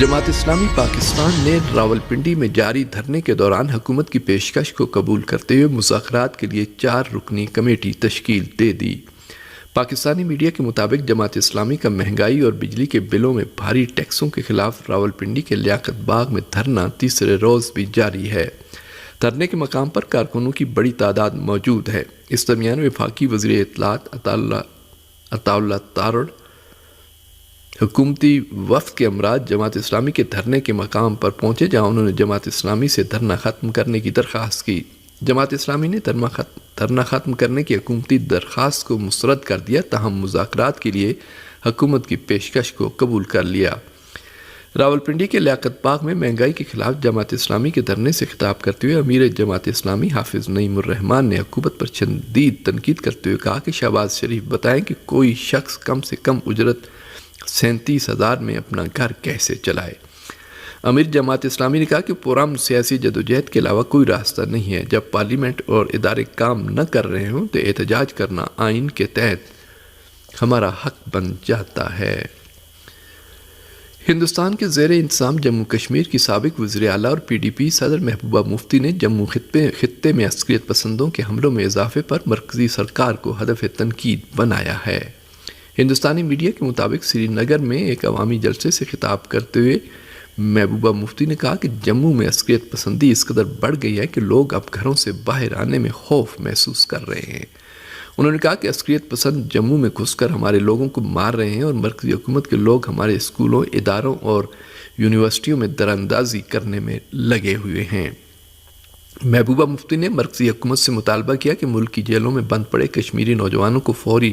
جماعت اسلامی پاکستان نے راولپنڈی میں جاری دھرنے کے دوران حکومت کی پیشکش کو قبول کرتے ہوئے مذاکرات کے لیے 4 رکنی کمیٹی تشکیل دے دی۔ پاکستانی میڈیا کے مطابق جماعت اسلامی کا مہنگائی اور بجلی کے بلوں میں بھاری ٹیکسوں کے خلاف راولپنڈی کے لیاقت باغ میں دھرنا تیسرے روز بھی جاری ہے۔ دھرنے کے مقام پر کارکنوں کی بڑی تعداد موجود ہے۔ اس درمیان وفاقی وزیر اطلاعات عطا اللہ تارڑ حکومتی وفد کے امراض جماعت اسلامی کے دھرنے کے مقام پر پہنچے، جہاں انہوں نے جماعت اسلامی سے دھرنا ختم کرنے کی درخواست کی۔ جماعت اسلامی نے دھرنا ختم کرنے کی حکومتی درخواست کو مسترد کر دیا، تاہم مذاکرات کے لیے حکومت کی پیشکش کو قبول کر لیا۔ راولپنڈی کے لیاقت باغ میں مہنگائی کے خلاف جماعت اسلامی کے دھرنے سے خطاب کرتے ہوئے امیر جماعت اسلامی حافظ نعیم الرحمن نے حکومت پر شدید تنقید کرتے ہوئے کہا کہ شہباز شریف بتائیں کہ کوئی شخص کم سے کم اجرت 37,000 میں اپنا گھر کیسے چلائے۔ امیر جماعت اسلامی نے کہا کہ پرامن سیاسی جدوجہد کے علاوہ کوئی راستہ نہیں ہے۔ جب پارلیمنٹ اور ادارے کام نہ کر رہے ہوں تو احتجاج کرنا آئین کے تحت ہمارا حق بن جاتا ہے۔ ہندوستان کے زیر انتظام جموں کشمیر کی سابق وزیر اعلیٰ اور پی ڈی پی صدر محبوبہ مفتی نے جموں خطے میں عسکریت پسندوں کے حملوں میں اضافے پر مرکزی سرکار کو ہدف تنقید بنایا ہے۔ ہندوستانی میڈیا کے مطابق سری نگر میں ایک عوامی جلسے سے خطاب کرتے ہوئے محبوبہ مفتی نے کہا کہ جموں میں عسکریت پسندی اس قدر بڑھ گئی ہے کہ لوگ اب گھروں سے باہر آنے میں خوف محسوس کر رہے ہیں۔ انہوں نے کہا کہ عسکریت پسند جموں میں گھس کر ہمارے لوگوں کو مار رہے ہیں اور مرکزی حکومت کے لوگ ہمارے اسکولوں، اداروں اور یونیورسٹیوں میں دراندازی کرنے میں لگے ہوئے ہیں۔ محبوبہ مفتی نے مرکزی حکومت سے مطالبہ کیا کہ ملک کی جیلوں میں بند پڑے کشمیری نوجوانوں کو فوری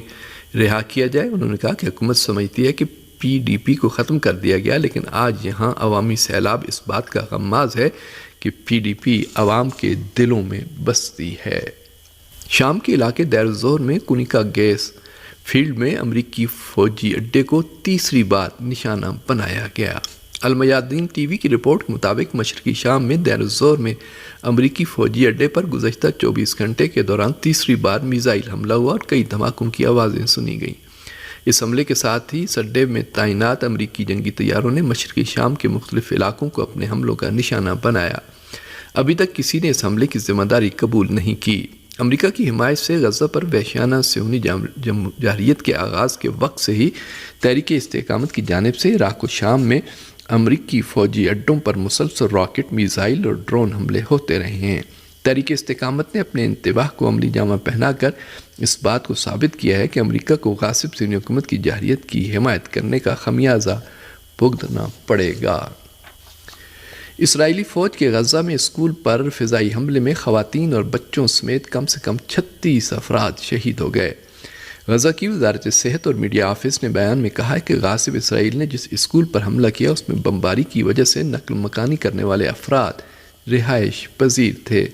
رہا کیا جائے۔ انہوں نے کہا کہ حکومت سمجھتی ہے کہ پی ڈی پی کو ختم کر دیا گیا، لیکن آج یہاں عوامی سیلاب اس بات کا غماز ہے کہ پی ڈی پی عوام کے دلوں میں بستی ہے۔ شام کے علاقے دیر الزور میں کونیکا گیس فیلڈ میں امریکی فوجی اڈے کو تیسری بار نشانہ بنایا گیا۔ المیادین ٹی وی کی رپورٹ کے مطابق مشرقی شام میں دیر الزور میں امریکی فوجی اڈے پر گزشتہ 24 گھنٹے کے دوران تیسری بار میزائل حملہ ہوا اور کئی دھماکوں کی آوازیں سنی گئیں۔ اس حملے کے ساتھ ہی اس اڈے میں تعینات امریکی جنگی طیاروں نے مشرقی شام کے مختلف علاقوں کو اپنے حملوں کا نشانہ بنایا۔ ابھی تک کسی نے اس حملے کی ذمہ داری قبول نہیں کی۔ امریکہ کی حمایت سے غزہ پر وحشیانہ صہیونی جارحیت کے آغاز کے وقت سے ہی تحریک استقامت کی جانب سے عراق و شام میں امریکی فوجی اڈوں پر مسلسل راکٹ، میزائل اور ڈرون حملے ہوتے رہے ہیں۔ تحریک استقامت نے اپنے انتباہ کو عملی جامہ پہنا کر اس بات کو ثابت کیا ہے کہ امریکہ کو غاصب صہیونی حکومت کی جارحیت کی حمایت کرنے کا خمیازہ بھگتنا پڑے گا۔ اسرائیلی فوج کے غزہ میں اسکول پر فضائی حملے میں خواتین اور بچوں سمیت کم سے کم 36 افراد شہید ہو گئے۔ غزہ کی وزارت صحت اور میڈیا آفس نے بیان میں کہا ہے کہ غاصب اسرائیل نے جس اسکول پر حملہ کیا اس میں بمباری کی وجہ سے نقل مکانی کرنے والے افراد رہائش پذیر تھے۔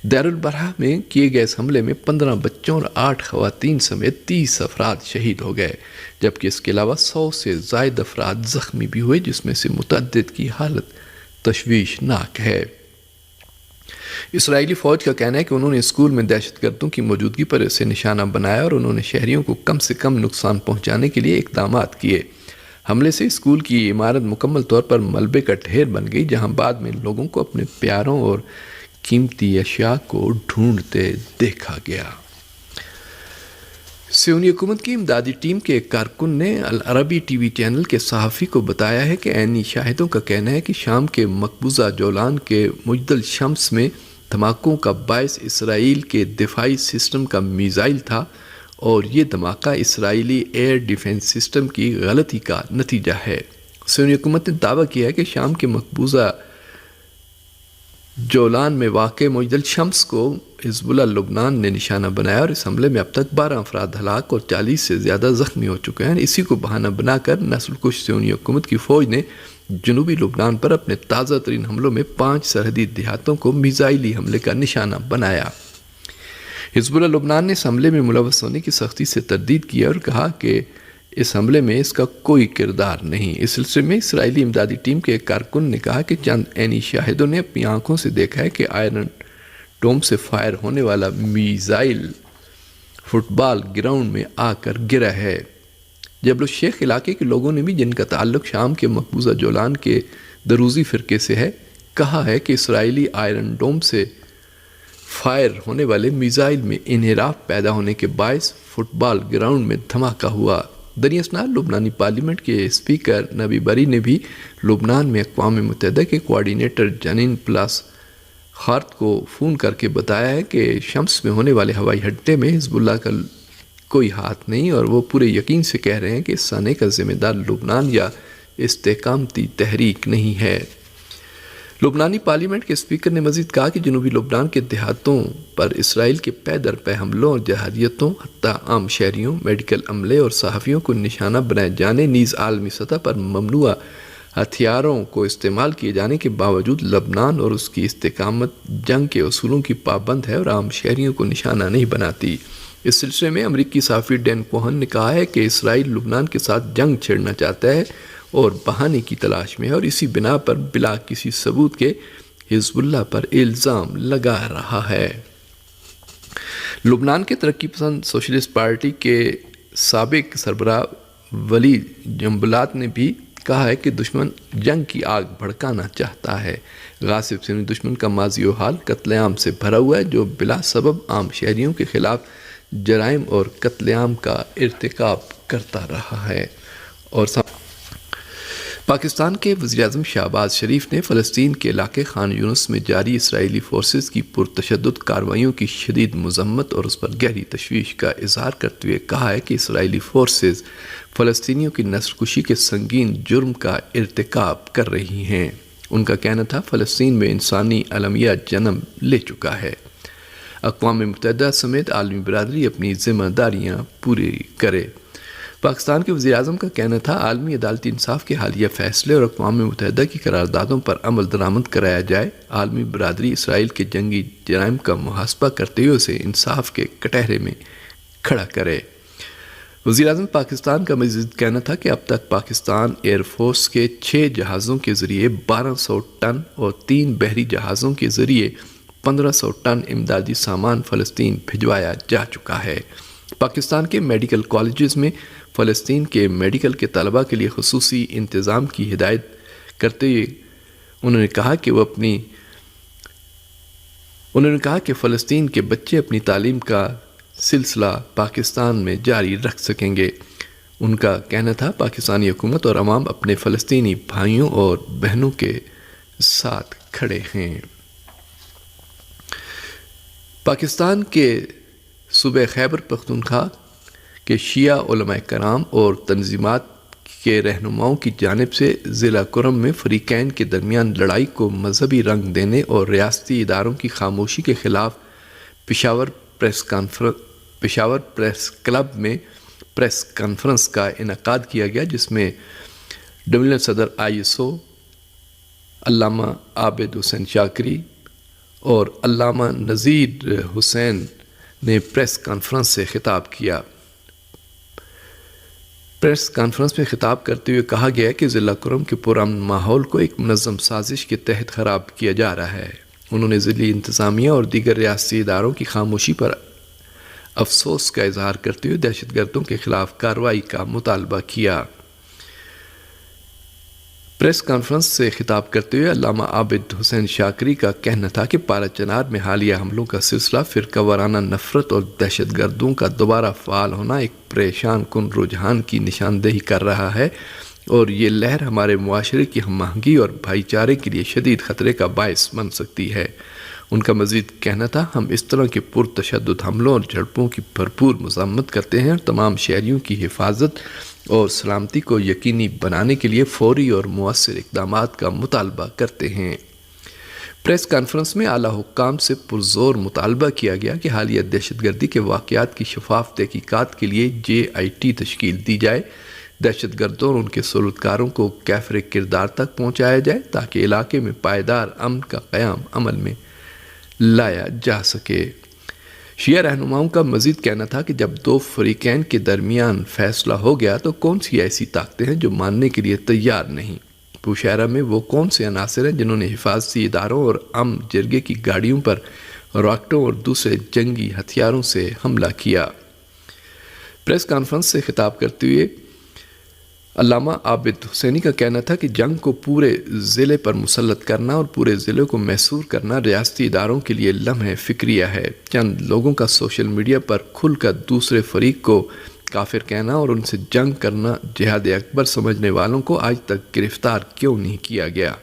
دیر البلح میں کیے گئے اس حملے میں 15 بچوں اور 8 خواتین سمیت 30 افراد شہید ہو گئے، جبکہ اس کے علاوہ 100 سے زائد افراد زخمی بھی ہوئے، جس میں سے متعدد کی حالت تشویشناک ہے۔ اسرائیلی فوج کا کہنا ہے کہ انہوں نے اسکول میں دہشت گردوں کی موجودگی پر اسے نشانہ بنایا اور انہوں نے شہریوں کو کم سے کم نقصان پہنچانے کے لیے اقدامات کیے۔ حملے سے اسکول کی عمارت مکمل طور پر ملبے کا ڈھیر بن گئی، جہاں بعد میں لوگوں کو اپنے پیاروں اور قیمتی اشیاء کو ڈھونڈتے دیکھا گیا۔ صہیونی حکومت کی امدادی ٹیم کے ایک کارکن نے العربی ٹی وی چینل کے صحافی کو بتایا ہے کہ عینی شاہدوں کا کہنا ہے کہ شام کے مقبوضہ جولان کے مجدل شمس میں دھماکوں کا باعث اسرائیل کے دفاعی سسٹم کا میزائل تھا اور یہ دھماکہ اسرائیلی ایئر ڈیفنس سسٹم کی غلطی کا نتیجہ ہے۔ صہیونی حکومت نے دعویٰ کیا ہے کہ شام کے مقبوضہ جولان میں واقع مجدل شمس کو حزب اللہ لبنان نے نشانہ بنایا اور اس حملے میں اب تک 12 افراد ہلاک اور 40 سے زیادہ زخمی ہو چکے ہیں۔ اسی کو بہانہ بنا کر نسل کش صہیونی حکومت کی فوج نے جنوبی لبنان پر اپنے تازہ ترین حملوں میں 5 سرحدی دیہاتوں کو میزائلی حملے کا نشانہ بنایا۔ حزب اللہ لبنان نے اس حملے میں ملوث ہونے کی سختی سے تردید کی اور کہا کہ اس حملے میں اس کا کوئی کردار نہیں۔ اس سلسلے میں اسرائیلی امدادی ٹیم کے ایک کارکن نے کہا کہ چند عینی شاہدوں نے اپنی آنکھوں سے دیکھا ہے کہ آئرن ڈوم سے فائر ہونے والا میزائل فٹ بال گراؤنڈ میں آ کر گرا ہے۔ جبل الشیخ علاقے کے لوگوں نے بھی، جن کا تعلق شام کے مقبوضہ جولان کے دروزی فرقے سے ہے، کہا ہے کہ اسرائیلی آئرن ڈوم سے فائر ہونے والے میزائل میں انحراف پیدا ہونے کے باعث فٹ بال گراؤنڈ میں دھماکہ ہوا۔ دنیا اسناد لبنانی پارلیمنٹ کے اسپیکر نبی بری نے بھی لبنان میں اقوام متحدہ کے کوارڈینیٹر جنین پلاس خارت کو فون کر کے بتایا ہے کہ شمس میں ہونے والے ہوائی اڈے میں حزب اللہ کا کوئی ہاتھ نہیں، اور وہ پورے یقین سے کہہ رہے ہیں کہ اس سانے کا ذمہ دار لبنان یا استحکامتی تحریک نہیں ہے۔ لبنانی پارلیمنٹ کے اسپیکر نے مزید کہا کہ جنوبی لبنان کے دیہاتوں پر اسرائیل کے پے در پے حملوں اور جہادیتوں، حتیٰ عام شہریوں، میڈیکل عملے اور صحافیوں کو نشانہ بنائے جانے، نیز عالمی سطح پر ممنوعہ ہتھیاروں کو استعمال کیے جانے کے باوجود لبنان اور اس کی استحکامت جنگ کے اصولوں کی پابند ہے اور عام شہریوں کو نشانہ نہیں بناتی۔ اس سلسلے میں امریکی صحافی ڈین کوہن نے کہا ہے کہ اسرائیل لبنان کے ساتھ جنگ چھیڑنا چاہتا ہے اور بہانے کی تلاش میں ہے، اور اسی بنا پر بلا کسی ثبوت کے حزب اللہ پر الزام لگا رہا ہے۔ لبنان کے ترقی پسند سوشلسٹ پارٹی کے سابق سربراہ ولی جنبلاط نے بھی کہا ہے کہ دشمن جنگ کی آگ بھڑکانا چاہتا ہے۔ غاصب سنی دشمن کا ماضی و حال قتل عام سے بھرا ہوا ہے، جو بلا سبب عام شہریوں کے خلاف جرائم اور قتل عام کا ارتکاب کرتا رہا ہے۔ اور پاکستان کے وزیراعظم شہباز شریف نے فلسطین کے علاقے خان یونس میں جاری اسرائیلی فورسز کی پرتشدد کارروائیوں کی شدید مذمت اور اس پر گہری تشویش کا اظہار کرتے ہوئے کہا ہے کہ اسرائیلی فورسز فلسطینیوں کی نسل کشی کے سنگین جرم کا ارتکاب کر رہی ہیں۔ ان کا کہنا تھا فلسطین میں انسانی المیہ جنم لے چکا ہے، اقوام متحدہ سمیت عالمی برادری اپنی ذمہ داریاں پوری کرے۔ پاکستان کے وزیراعظم کا کہنا تھا عالمی عدالتی انصاف کے حالیہ فیصلے اور اقوام متحدہ کی قراردادوں پر عمل درآمد کرایا جائے، عالمی برادری اسرائیل کے جنگی جرائم کا محاسبہ کرتے ہوئے اسے انصاف کے کٹہرے میں کھڑا کرے۔ وزیراعظم پاکستان کا مزید کہنا تھا کہ اب تک پاکستان ایئر فورس کے 6 جہازوں کے ذریعے 1200 ٹن اور 3 بحری جہازوں کے ذریعے 1500 ٹن امدادی سامان فلسطین بھجوایا جا چکا ہے۔ پاکستان کے میڈیکل کالجز میں فلسطین کے میڈیکل کے طلباء کے لیے خصوصی انتظام کی ہدایت کرتے ہوئے انہوں نے کہا کہ فلسطین کے بچے اپنی تعلیم کا سلسلہ پاکستان میں جاری رکھ سکیں گے۔ ان کا کہنا تھا پاکستانی حکومت اور عوام اپنے فلسطینی بھائیوں اور بہنوں کے ساتھ کھڑے ہیں۔ پاکستان کے صوبہ خیبر پختونخوا کے شیعہ علماء کرام اور تنظیمات کے رہنماؤں کی جانب سے ضلع کرم میں فریقین کے درمیان لڑائی کو مذہبی رنگ دینے اور ریاستی اداروں کی خاموشی کے خلاف پشاور پریس کلب میں پریس کانفرنس کا انعقاد کیا گیا، جس میں ڈویژنل صدر ISO علامہ عابد حسین شاکری اور علامہ نذیر حسین نے پریس کانفرنس سے خطاب کیا۔ پریس کانفرنس میں خطاب کرتے ہوئے کہا گیا کہ ضلع کرم کے پرامن ماحول کو ایک منظم سازش کے تحت خراب کیا جا رہا ہے۔ انہوں نے ضلعی انتظامیہ اور دیگر ریاستی اداروں کی خاموشی پر افسوس کا اظہار کرتے ہوئے دہشت گردوں کے خلاف کارروائی کا مطالبہ کیا۔ پریس کانفرنس سے خطاب کرتے ہوئے علامہ عابد حسین شاکری کا کہنا تھا کہ پارا چنار میں حالیہ حملوں کا سلسلہ فرقہ وارانہ نفرت اور دہشت گردوں کا دوبارہ فعال ہونا ایک پریشان کن رجحان کی نشاندہی کر رہا ہے، اور یہ لہر ہمارے معاشرے کی ہم آہنگی اور بھائی چارے کے لیے شدید خطرے کا باعث بن سکتی ہے۔ ان کا مزید کہنا تھا ہم اس طرح کے پرتشدد حملوں اور جھڑپوں کی بھرپور مذمت کرتے ہیں اور تمام شہریوں کی حفاظت اور سلامتی کو یقینی بنانے کے لیے فوری اور مؤثر اقدامات کا مطالبہ کرتے ہیں۔ پریس کانفرنس میں اعلیٰ حکام سے پرزور مطالبہ کیا گیا کہ حالیہ دہشت گردی کے واقعات کی شفاف تحقیقات کے لیے JIT تشکیل دی جائے، دہشت گردوں اور ان کے سرورکاروں کو کیفر کردار تک پہنچایا جائے تاکہ علاقے میں پائیدار امن کا قیام عمل میں لایا جا سکے۔ شیعہ رہنماؤں کا مزید کہنا تھا کہ جب دو فریقین کے درمیان فیصلہ ہو گیا تو کون سی ایسی طاقتیں ہیں جو ماننے کے لیے تیار نہیں؟ بوشہرہ میں وہ کون سے عناصر ہیں جنہوں نے حفاظتی اداروں اور جرگے کی گاڑیوں پر راکٹوں اور دوسرے جنگی ہتھیاروں سے حملہ کیا؟ پریس کانفرنس سے خطاب کرتے ہوئے علامہ عابد حسینی کا کہنا تھا کہ جنگ کو پورے ضلع پر مسلط کرنا اور پورے ضلع کو محصور کرنا ریاستی اداروں کے لیے لمحہ فکریہ ہے۔ چند لوگوں کا سوشل میڈیا پر کھل کر دوسرے فریق کو کافر کہنا اور ان سے جنگ کرنا جہاد اکبر سمجھنے والوں کو آج تک گرفتار کیوں نہیں کیا گیا؟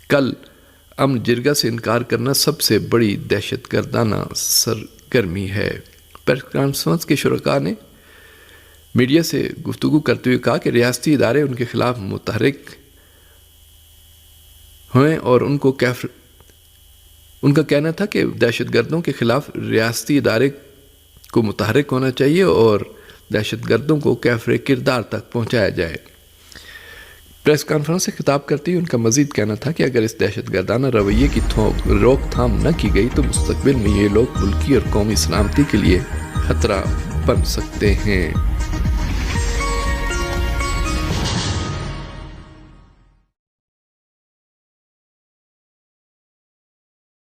کل امن جرگہ سے انکار کرنا سب سے بڑی دہشت گردانہ سرگرمی ہے۔ پریس کانفرنس کے شرکاء نے میڈیا سے گفتگو کرتے ہوئے کہا کہ ریاستی ادارے ان کے خلاف متحرک ہوئے اور ان کا کہنا تھا کہ دہشت گردوں کے خلاف ریاستی ادارے کو متحرک ہونا چاہیے اور دہشت گردوں کو کیفر کردار تک پہنچایا جائے۔ پریس کانفرنس سے خطاب کرتے ہوئے ان کا مزید کہنا تھا کہ اگر اس دہشت گردانہ رویے کی روک تھام نہ کی گئی تو مستقبل میں یہ لوگ ملکی اور قومی سلامتی کے لیے خطرہ بن سکتے ہیں۔